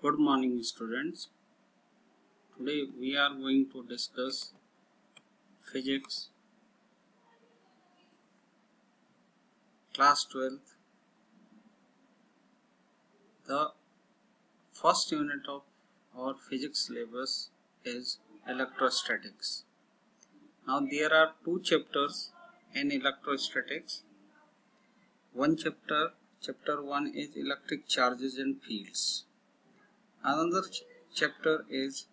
Good morning, students. Today we are going to discuss physics class 12th. The first unit of our physics syllabus is electrostatics. Now there are two chapters in electrostatics. One chapter 1 is electric charges and fields. Another chapter is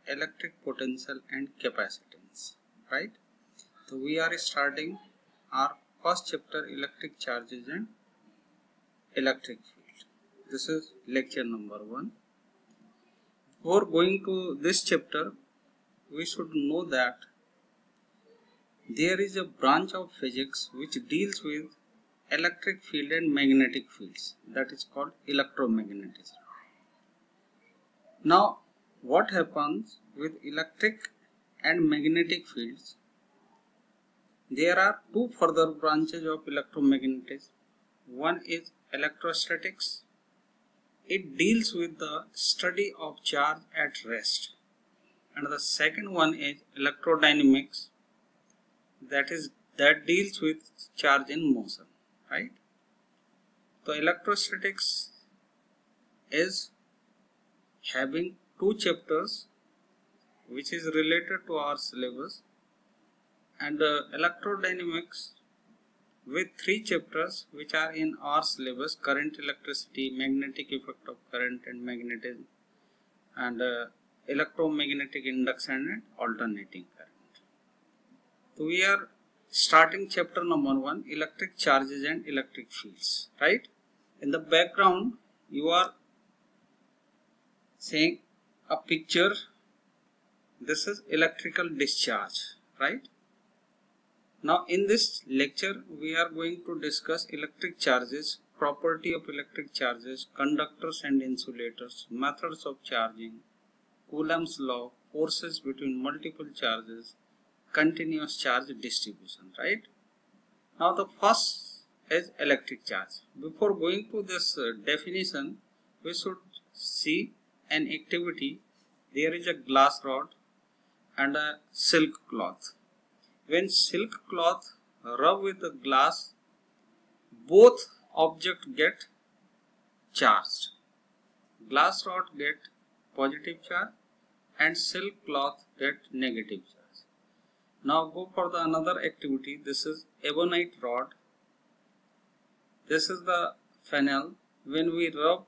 electric potential and capacitance, right? So we are starting our first chapter, electric charges and electric field. This is lecture number 1. Before going to this chapter, we should know that there is a branch of physics which deals with electric field and magnetic fields, that is called electromagnetism. Now what happens with electric and magnetic fields? There are two further branches of electromagnetism. One is electrostatics. It deals with the study of charge at rest. And the second one is electrodynamics. That deals with charge in motion, right? So electrostatics is having two chapters which is related to our syllabus, and electrodynamics with 3 chapters which are in our syllabus: current, electricity, magnetic effect of current and magnetism, and electromagnetic induction and alternating current. So we are starting chapter number 1, electric charges and electric fields, right? In the background you are seeing a picture. This is electrical discharge, right? Now in this lecture we are going to discuss electric charges, property of electric charges, conductors and insulators, methods of charging, Coulomb's law, forces between multiple charges, continuous charge distribution, right? Now the first is electric charge. Before going to this definition, we should see an activity. There is a glass rod and a silk cloth. When silk cloth rub with the glass, both objects get charged. Glass rod get positive charge and silk cloth get negative charge. Now go for the another activity. This is ebonite rod. This is the funnel. When we rub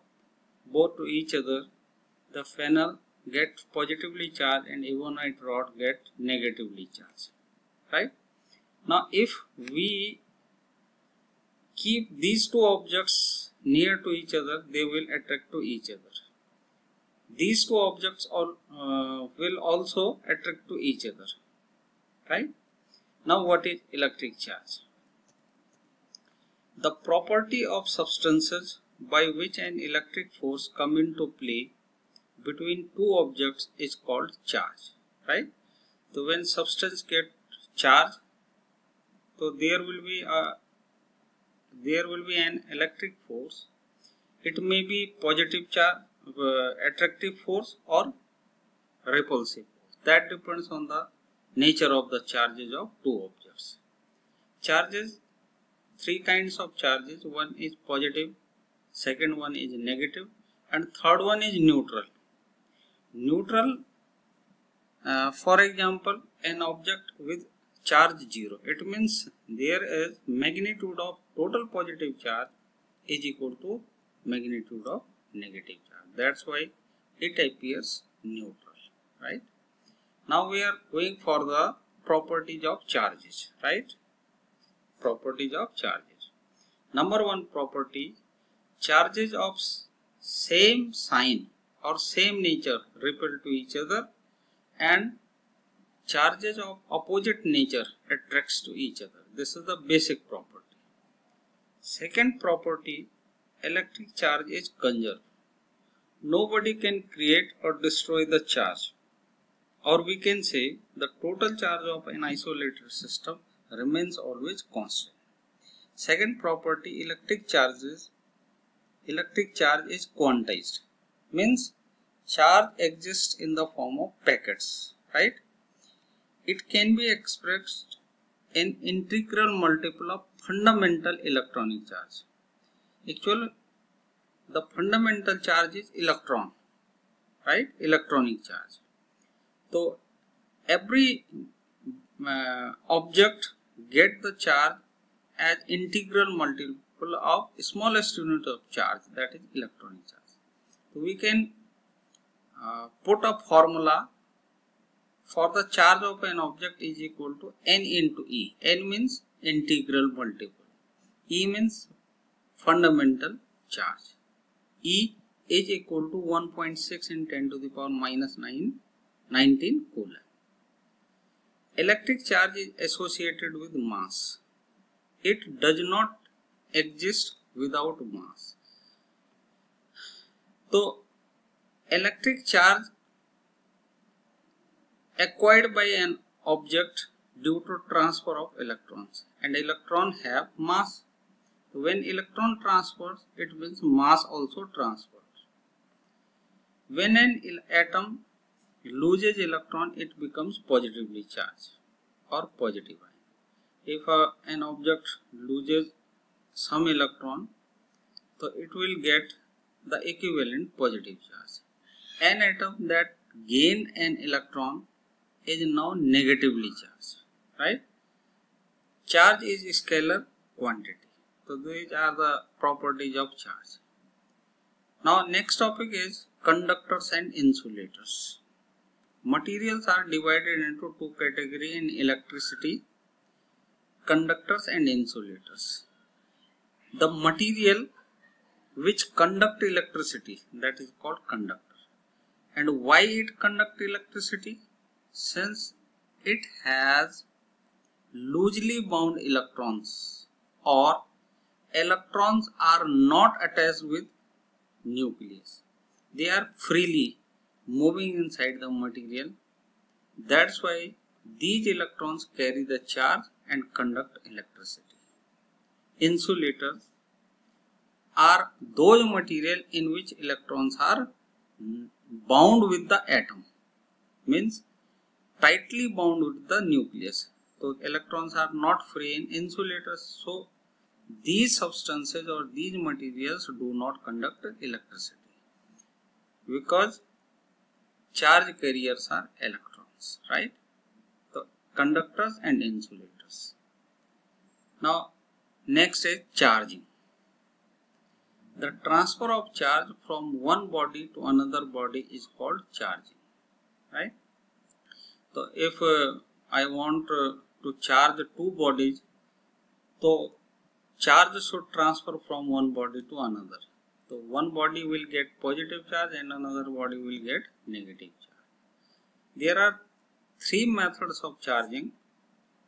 both to each other, the funnel get positively charged and ebonite rod get negatively charged. Right? Now if we keep these two objects near to each other, they will attract to each other. These two objects will also attract to each other, right? Now what is electric charge? The property of substances by which an electric force comes into play between two objects is called charge, right? So when substance get charge, so there will be an electric force. It may be positive charge, attractive force, or repulsive force. That depends on the nature of the charges of two objects. Charges, 3 kinds of charges. One is positive, second one is negative, and third one is neutral. Neutral, for example, an object with charge 0. It means there is magnitude of total positive charge is equal to magnitude of negative charge. That's why it appears neutral, right? Now we are going for the properties of charges, right? Properties of charges. Number 1 property: charges of same sign or same nature repel to each other, and charges of opposite nature attracts to each other. This is the basic property. Second property: electric charge is conserved. Nobody can create or destroy the charge, or we can say the total charge of an isolated system remains always constant. Second property: electric charge is quantized. Means charge exists in the form of packets, right? It can be expressed in integral multiple of fundamental electronic charge. Actually, the fundamental charge is electron, right? Electronic charge. So every object get the charge as integral multiple of smallest unit of charge, that is electronic charge. So we can put a formula for the charge of an object is equal to n into E. N means integral multiple. E means fundamental charge. E is equal to 1.6 in 10 to the power minus 19 coulomb. Electric charge is associated with mass. It does not exist without mass. So, electric charge acquired by an object due to transfer of electrons, and electron have mass. When electron transfers, it means mass also transfers. When an atom loses electron, it becomes positively charged or positive ion. If an object loses some electron, so it will get the equivalent positive charge. An atom that gain an electron is now negatively charged, right? Charge is scalar quantity. So these are the properties of charge. Now next topic is conductors and insulators. Materials are divided into two categories in electricity: conductors and insulators. The material which conduct electricity, that is called conductor. And why it conduct electricity? Since it has loosely bound electrons, or electrons are not attached with nucleus. They are freely moving inside the material. That's why these electrons carry the charge and conduct electricity. Insulators are those material in which electrons are bound with the atom, means tightly bound with the nucleus. So electrons are not free in insulators. So these substances or these materials do not conduct electricity because charge carriers are electrons, right? So conductors and insulators. Now next is charging. The transfer of charge from one body to another body is called charging, right? So if I want to charge two bodies, so charge should transfer from one body to another. So one body will get positive charge and another body will get negative charge. There are three methods of charging.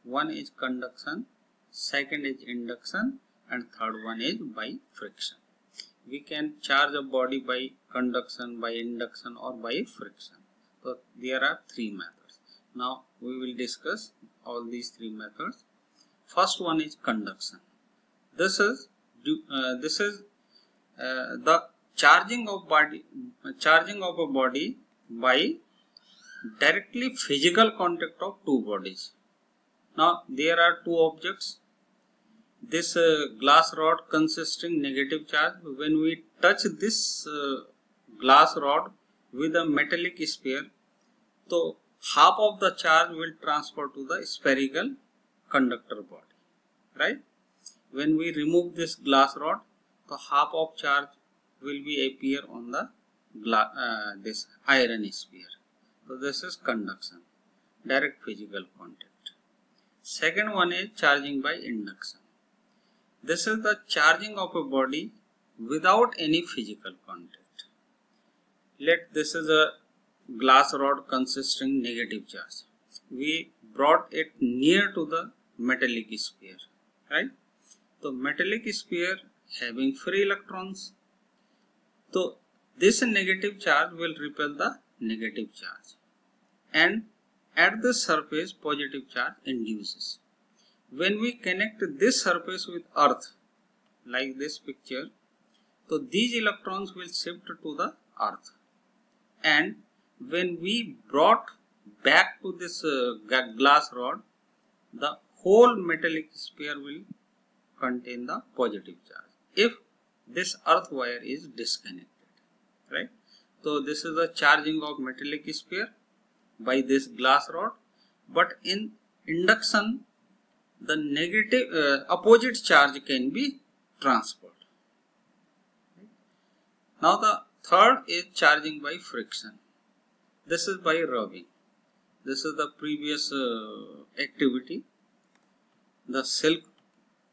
One is conduction, second is induction, and third one is by friction. We can charge a body by conduction, by induction, or by friction. So there are three methods. Now we will discuss all these three methods. First one is conduction. This is the charging of a body by directly physical contact of two bodies. Now there are two objects. This glass rod consisting negative charge. When we touch this glass rod with a metallic sphere, so half of the charge will transfer to the spherical conductor body, right? When we remove this glass rod, so half of charge will be appear on the this iron sphere. So this is conduction, direct physical contact. Second one is charging by induction. This is the charging of a body without any physical contact. This is a glass rod consisting negative charge. We brought it near to the metallic sphere, right? So metallic sphere having free electrons. So this negative charge will repel the negative charge, and at the surface positive charge induces. When we connect this surface with earth, like this picture, so these electrons will shift to the earth, and when we brought back to this glass rod, the whole metallic sphere will contain the positive charge if this earth wire is disconnected, right? So this is the charging of metallic sphere by this glass rod, but in induction the negative opposite charge can be transferred. Now the third is charging by friction. This is by rubbing. This is the previous activity. The silk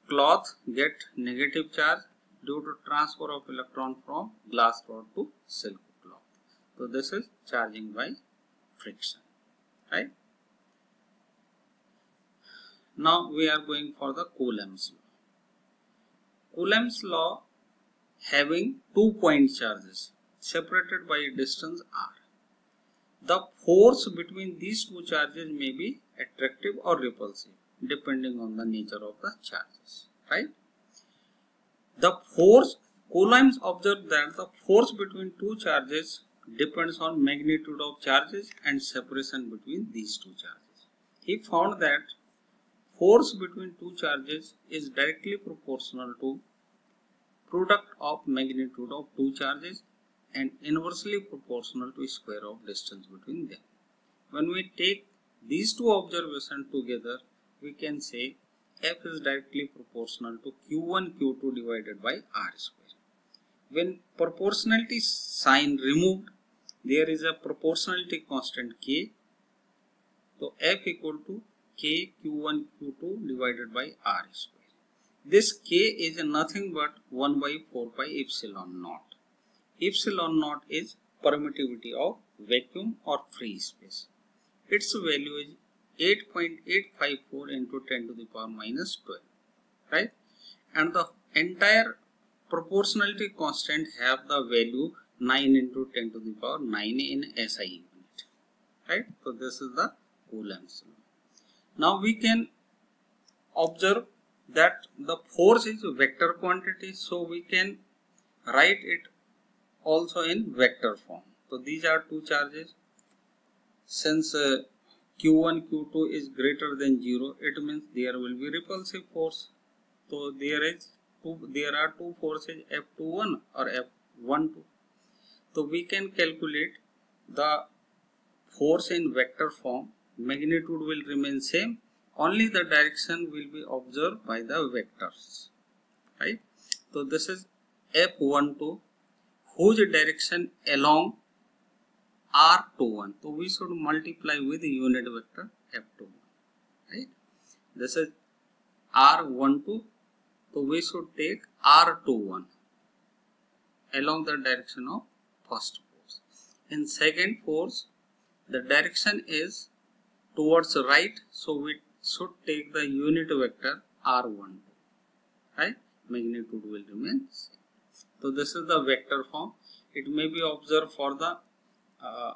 cloth get negative charge due to transfer of electron from glass rod to silk cloth. So this is charging by friction, right? Now we are going for the Coulomb's law. Coulomb's law having 2 point charges separated by a distance r. The force between these two charges may be attractive or repulsive depending on the nature of the charges, right? The force, Coulomb observed that the force between two charges depends on magnitude of charges and separation between these two charges. He found that force between two charges is directly proportional to product of magnitude of two charges and inversely proportional to square of distance between them. When we take these two observations together, we can say F is directly proportional to Q1 Q2 divided by R square. When proportionality sign removed, there is a proportionality constant K. So F equal to K Q1 Q2 divided by R square. This K is nothing but 1 by 4 pi epsilon naught. Epsilon naught is permittivity of vacuum or free space. Its value is 8.854 into 10 to the power minus 12, right? And the entire proportionality constant have the value 9 into 10 to the power 9 in SI unit, right? So this is the Coulomb's law. Now we can observe that the force is a vector quantity, so we can write it also in vector form. So these are two charges. Since Q1 Q2 is greater than 0, it means there will be repulsive force. So there are two forces, F21 or F12. So we can calculate the force in vector form. Magnitude will remain same, only the direction will be observed by the vectors, right? So this is F12 whose direction along R21. So we should multiply with unit vector F21, right? This is R12. So we should take R21 along the direction of first force. In second force, the direction is towards right, so we should take the unit vector R12, right? Magnitude will remain same. So this is the vector form. It may be observed for the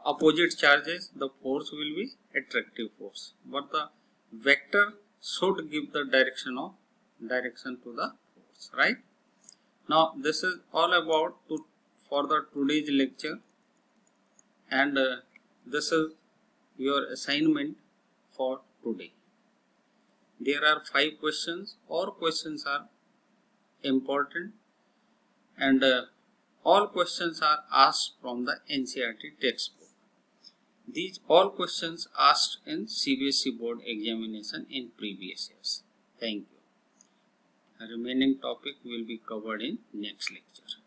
opposite charges, the force will be attractive force, but the vector should give the direction to the force, right? Now this is all about for the today's lecture, and this is your assignment for today. There are 5 questions. All questions are important, and all questions are asked from the NCERT textbook. These all questions asked in CBSE board examination in previous years. Thank you. The remaining topic will be covered in next lecture.